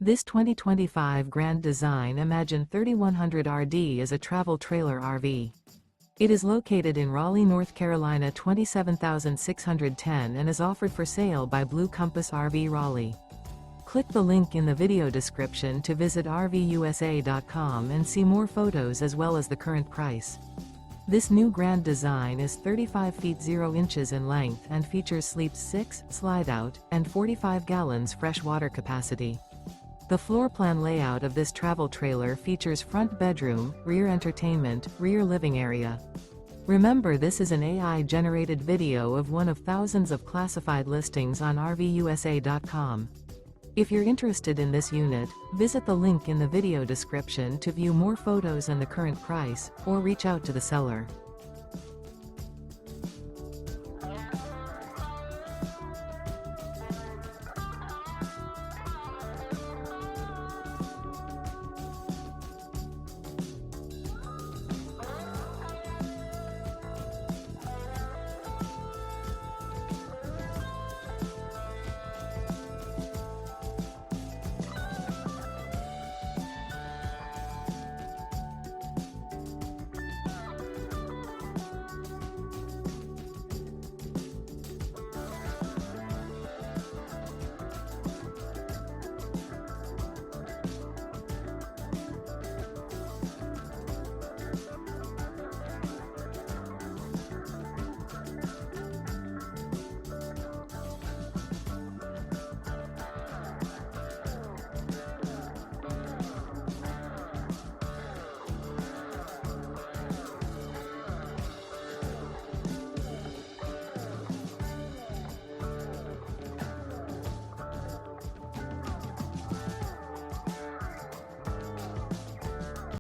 This 2025 Grand Design Imagine 3100 RD is a travel trailer RV. It is located in Raleigh, North Carolina 27610 and is offered for sale by Blue Compass RV Raleigh. Click the link in the video description to visit RVUSA.com and see more photos as well as the current price. This new Grand Design is 35 feet 0 inches in length and features sleeps 6, slide-out, and 45 gallons fresh water capacity. The floor plan layout of this travel trailer features front bedroom, rear entertainment, rear living area. Remember, this is an AI-generated video of one of thousands of classified listings on RVUSA.com. If you're interested in this unit, visit the link in the video description to view more photos and the current price, or reach out to the seller.